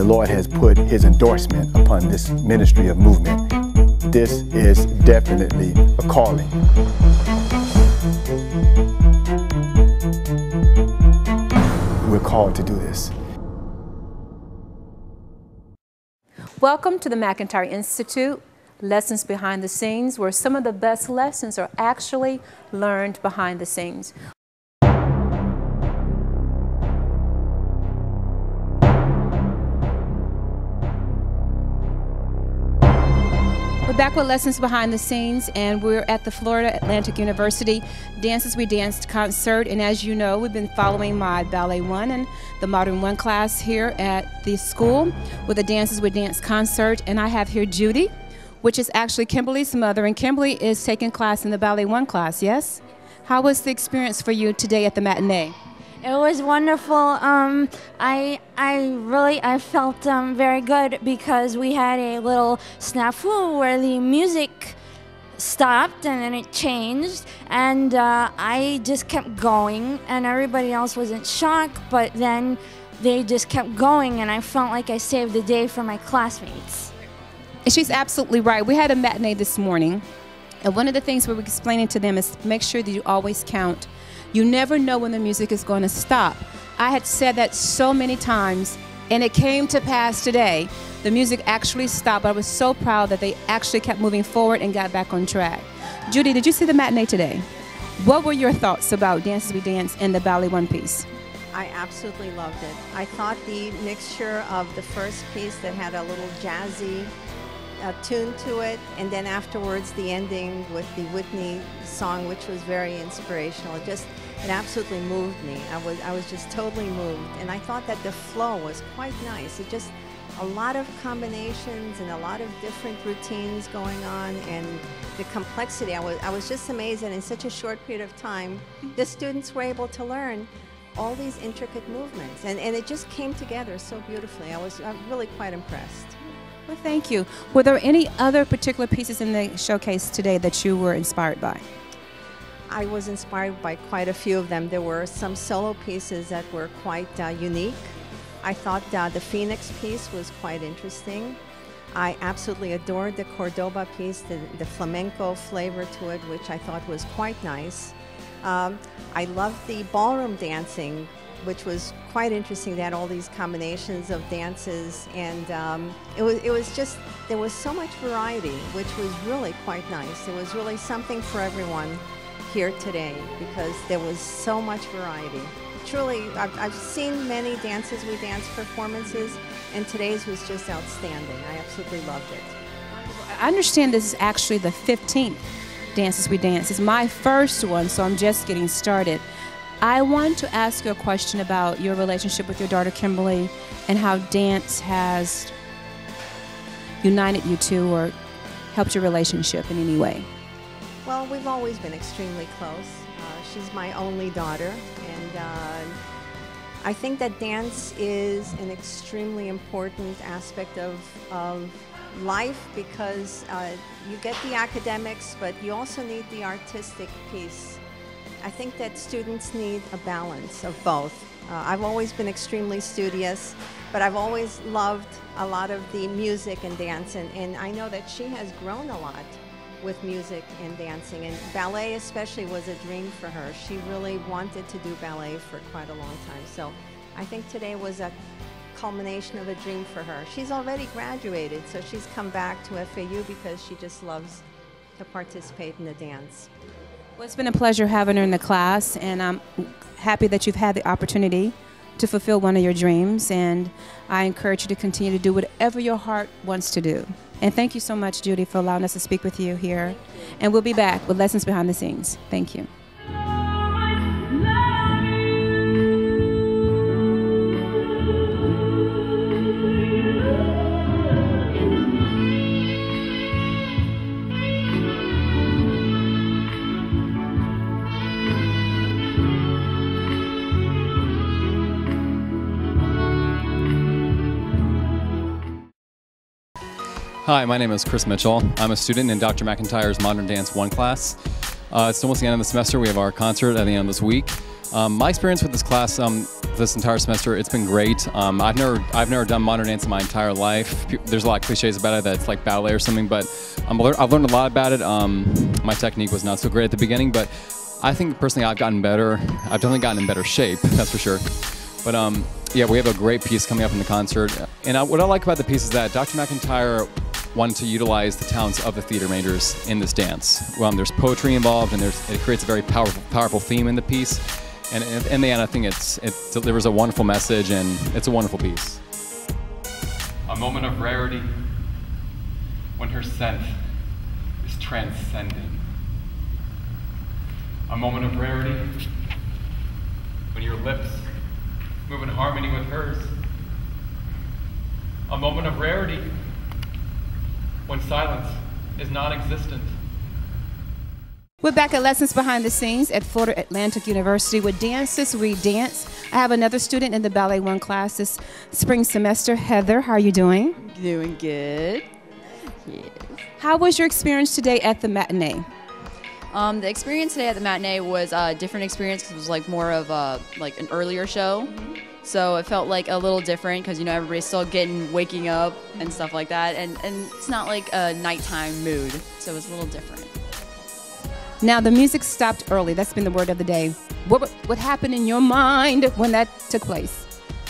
the Lord has put his endorsement upon this ministry of movement. This is definitely a calling. We're called to do this. Welcome to the McIntyre Institute, Lessons Behind the Scenes, where some of the best lessons are actually learned behind the scenes. We're back with Lessons Behind the Scenes, and we're at the Florida Atlantic University Dance As We Danced concert. And as you know, we've been following my Ballet 1 and the Modern 1 class here at the school with the Dance As We Dance concert. And I have here Judy, which is actually Kimberly's mother, and Kimberly is taking class in the Ballet 1 class, yes? How was the experience for you today at the matinee? It was wonderful. I felt very good because we had a little snafu where the music stopped and then it changed, and I just kept going, and everybody else was in shock, but then they just kept going, and I felt like I saved the day for my classmates. And she's absolutely right. We had a matinee this morning, and one of the things we were explaining to them is make sure that you always count. You never know when the music is going to stop. I had said that so many times, and it came to pass today. The music actually stopped, but I was so proud that they actually kept moving forward and got back on track. Judy, did you see the matinee today? What were your thoughts about Dance As We Dance and the Ballet 1 piece? I absolutely loved it. I thought the mixture of the first piece that had a little jazzy tune to it, and then afterwards the ending with the Whitney song, which was very inspirational. It absolutely moved me. I was just totally moved, and I thought that the flow was quite nice. It just a lot of combinations and a lot of different routines going on, and the complexity. I was just amazed that in such a short period of time, the students were able to learn all these intricate movements, and it just came together so beautifully. I'm really quite impressed. Well, thank you. Were there any other particular pieces in the showcase today that you were inspired by? I was inspired by quite a few of them. There were some solo pieces that were quite unique. I thought the Phoenix piece was quite interesting. I absolutely adored the Cordoba piece, the flamenco flavor to it, which I thought was quite nice. I loved the ballroom dancing, which was quite interesting. They had all these combinations of dances, and it was just, there was so much variety, which was really quite nice. It was really something for everyone here today because there was so much variety. Truly, I've seen many Dance As We Dance performances, and today's was just outstanding. I absolutely loved it. I understand this is actually the 15th Dance As We Dance. It's my first one, so I'm just getting started. I want to ask you a question about your relationship with your daughter Kimberly and how dance has united you two or helped your relationship in any way. Well, we've always been extremely close. She's my only daughter, and I think that dance is an extremely important aspect of life because you get the academics, but you also need the artistic piece. I think that students need a balance of both. I've always been extremely studious, but I've always loved a lot of the music and dance, and I know that she has grown a lot with music and dancing, and ballet especially was a dream for her. She really wanted to do ballet for quite a long time, so I think today was a culmination of a dream for her. She's already graduated, so she's come back to FAU because she just loves to participate in the dance. Well, it's been a pleasure having her in the class, and I'm happy that you've had the opportunity to fulfill one of your dreams, and I encourage you to continue to do whatever your heart wants to do. And thank you so much, Judy, for allowing us to speak with you here. And we'll be back with Lessons Behind the Scenes. Thank you. Hi, my name is Chris Mitchell. I'm a student in Dr. McIntyre's Modern Dance 1 class. It's almost the end of the semester. We have our concert at the end of this week. My experience with this class, the this entire semester. It's been great. I've never done modern dance in my entire life. There's a lot of cliches about it that it's like ballet or something, but I've learned a lot about it. My technique was not so great at the beginning, but I think personally I've gotten better. I've definitely gotten in better shape, that's for sure. But yeah, we have a great piece coming up in the concert. And what I like about the piece is that Dr. McIntyre wanted to utilize the talents of the theater majors in this dance. There's poetry involved, and it creates a very powerful theme in the piece. And in the end, I think it delivers a wonderful message, and it's a wonderful piece. A moment of rarity when her scent is transcending. A moment of rarity when your lips move in harmony with hers. A moment of rarity when silence is non-existent. We're back at Lessons Behind the Scenes at Florida Atlantic University with Dances We Dance. I have another student in the Ballet 1 class this spring semester. Heather, how are you doing? Doing good. Yes. How was your experience today at the matinee? The experience today at the matinee was a different experience because it was like more of like an earlier show. So it felt like a little different because, you know, everybody's still waking up and stuff like that. And it's not like a nighttime mood. So it was a little different. Now, the music stopped early. That's been the word of the day. What happened in your mind when that took place?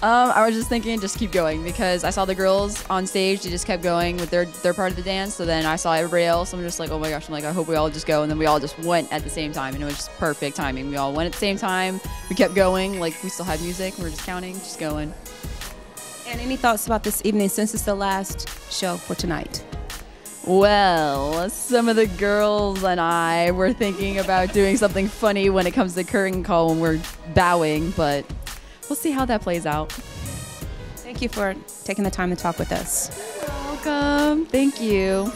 I was just thinking, just keep going, because I saw the girls on stage. They just kept going with their part of the dance. So then I saw everybody else. I'm just like, oh my gosh. I'm like, I hope we all just go. And then we all just went at the same time, and it was just perfect timing. We all went at the same time. We kept going. Like, we still had music. We were just counting, just going. And any thoughts about this evening since it's the last show for tonight? Well, some of the girls and I were thinking about doing something funny when it comes to curtain call when we're bowing, but we'll see how that plays out. Thank you for taking the time to talk with us. You're welcome. Thank you.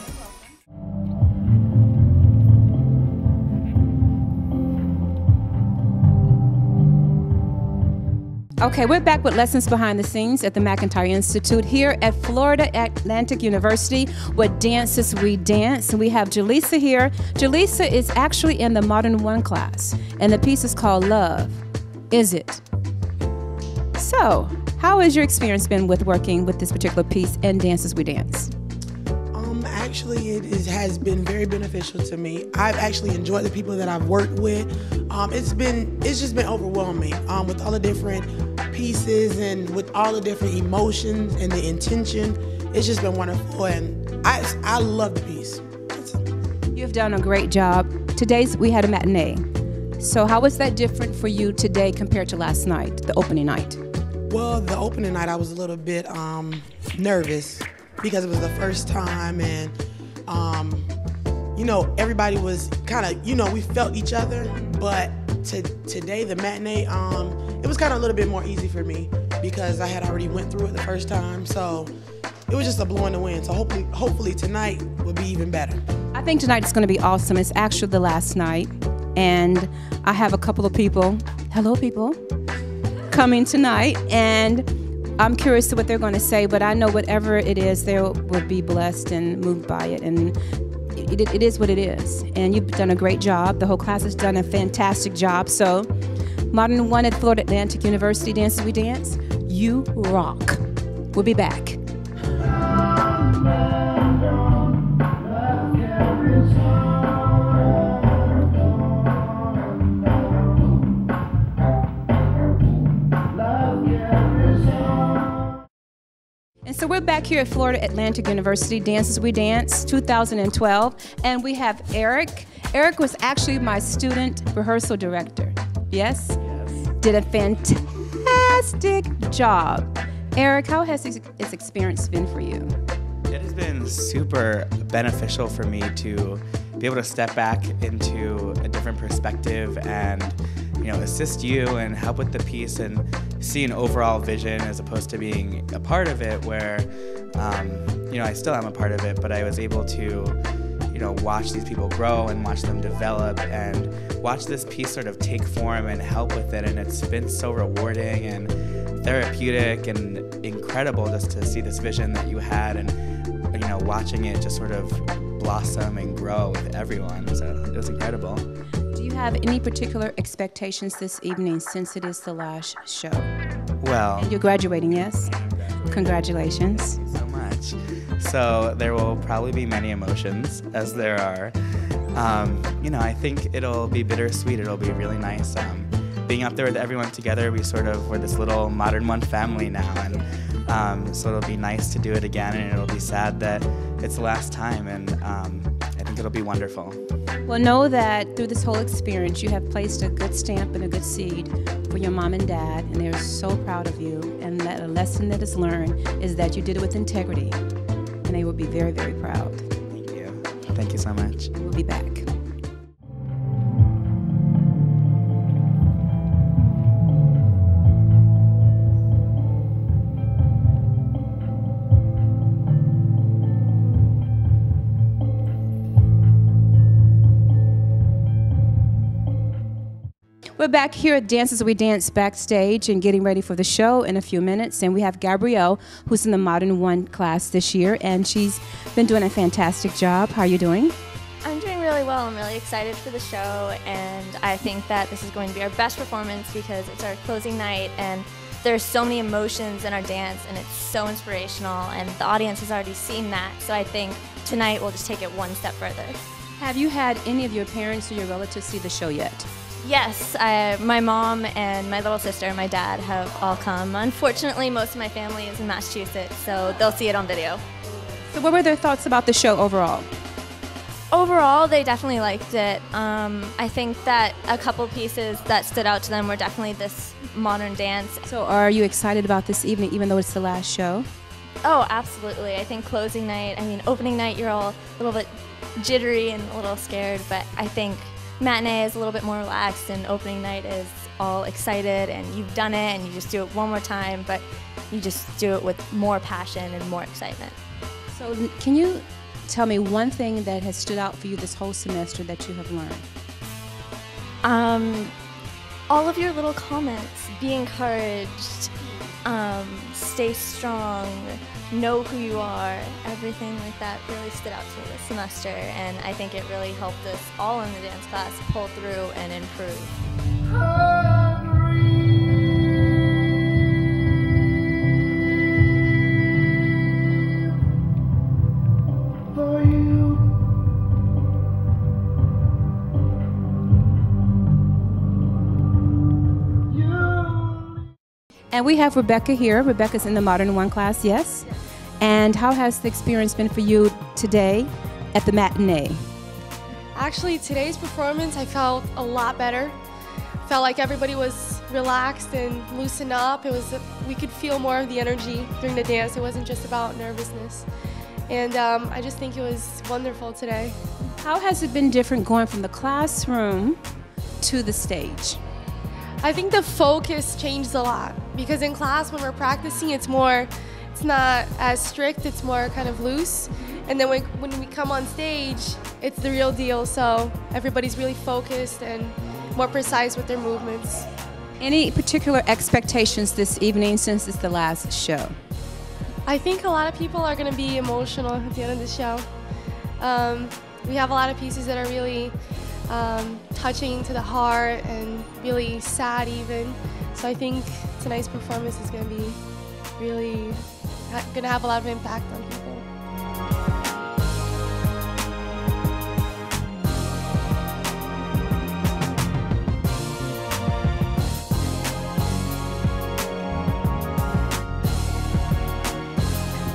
Okay, we're back with Lessons Behind the Scenes at the McIntyre Institute here at Florida Atlantic University with Dances We Dance. And we have Jaleesa here. Jaleesa is actually in the Modern 1 class, and the piece is called Love, Is It? So, how has your experience been with working with this particular piece and Dances We Dance? Actually, it has been very beneficial to me. I've actually enjoyed the people that I've worked with. It's just been overwhelming with all the different pieces and with all the different emotions and the intention. It's just been wonderful, and I love the piece. You've done a great job. We had a matinee. So how was that different for you today compared to last night, the opening night? Well, the opening night I was a little bit nervous because it was the first time, and you know, everybody was kind of, you know, we felt each other. But today, the matinee, it was kind of a little bit more easy for me because I had already went through it the first time. So it was just a blow in the wind. So hopefully tonight will be even better. I think tonight is going to be awesome. It's actually the last night, and I have a couple of people, hello people, coming tonight, and I'm curious to what they're going to say, but I know whatever it is, they will be blessed and moved by it, and it is what it is. And you've done a great job. The whole class has done a fantastic job. So, Modern 1 at Florida Atlantic University, Dances We Dance, you rock. We'll be back. And so we're back here at Florida Atlantic University, Dances We Dance 2012, and we have Eric. Eric was actually my student rehearsal director. Yes? Yes. Did a fantastic job. Eric, how has this experience been for you? It has been super beneficial for me to be able to step back into a different perspective and, you know, assist you and help with the piece and see an overall vision as opposed to being a part of it where, you know, I still am a part of it, but I was able to, you know, watch these people grow and watch them develop and watch this piece sort of take form and help with it. And it's been so rewarding and therapeutic and incredible just to see this vision that you had and, you know, watching it just sort of blossom and grow with everyone. So it was incredible. Do you have any particular expectations this evening since it is the last show? Well, And you're graduating, yes? Congratulations. Thank you so much. So there will probably be many emotions, as there are. You know, I think it'll be bittersweet. It'll be really nice. Being up there with everyone together, we're this little Modern One family now, and so it'll be nice to do it again, and it'll be sad that it's the last time, and I think it'll be wonderful. Well, know that through this whole experience, you have placed a good stamp and a good seed for your mom and dad, and they're so proud of you. And that a lesson that is learned is that you did it with integrity, and they will be very, very proud. Thank you. Thank you so much. We'll be back. We're back here at Dance As We Dance backstage and getting ready for the show in a few minutes. And we have Gabrielle, who's in the Modern One class this year, and she's been doing a fantastic job. How are you doing? I'm doing really well. I'm really excited for the show, and I think that this is going to be our best performance because it's our closing night, and there's so many emotions in our dance, and it's so inspirational, and the audience has already seen that. So I think tonight we'll just take it one step further. Have you had any of your parents or your relatives see the show yet? Yes, my mom and my little sister and my dad have all come. Unfortunately, most of my family is in Massachusetts, so they'll see it on video. So what were their thoughts about the show overall? Overall, they definitely liked it. I think that a couple pieces that stood out to them were definitely this modern dance. So are you excited about this evening, even though it's the last show? Oh, absolutely. I think closing night, opening night, you're all a little bit jittery and a little scared, but I think matinee is a little bit more relaxed, and opening night is all excited, and you've done it, and you just do it one more time, but you just do it with more passion and more excitement. So can you tell me one thing that has stood out for you this whole semester that you have learned? All of your little comments, be encouraged, stay strong, know who you are, everything like that really stood out to me this semester, and I think it really helped us all in the dance class pull through and improve. And we have Rebecca here. Rebecca's in the Modern One class, yes? And how has the experience been for you today at the matinee? Actually, today's performance, I felt a lot better. Felt like everybody was relaxed and loosened up. We could feel more of the energy during the dance. It wasn't just about nervousness. And I just think it was wonderful today. How has it been different going from the classroom to the stage? I think the focus changed a lot, because in class when we're practicing, it's not as strict, it's more kind of loose. And then when we come on stage, it's the real deal, so everybody's really focused and more precise with their movements. Any particular expectations this evening since it's the last show? I think a lot of people are going to be emotional at the end of the show. We have a lot of pieces that are really touching to the heart and really sad even. So I think tonight's performance is going to be really going to have a lot of impact on people.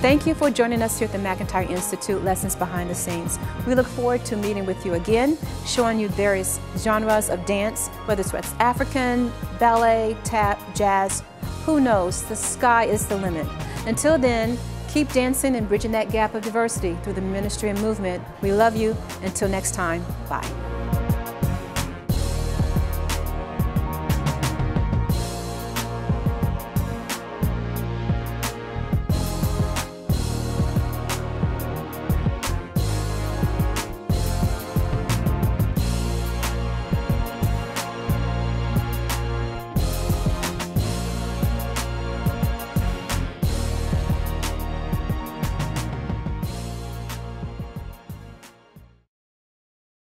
Thank you for joining us here at the McIntyre Institute, Lessons Behind the Scenes. We look forward to meeting with you again, showing you various genres of dance, whether it's West African, ballet, tap, jazz, who knows, the sky is the limit. Until then, keep dancing and bridging that gap of diversity through the ministry and movement. We love you. Until next time, bye.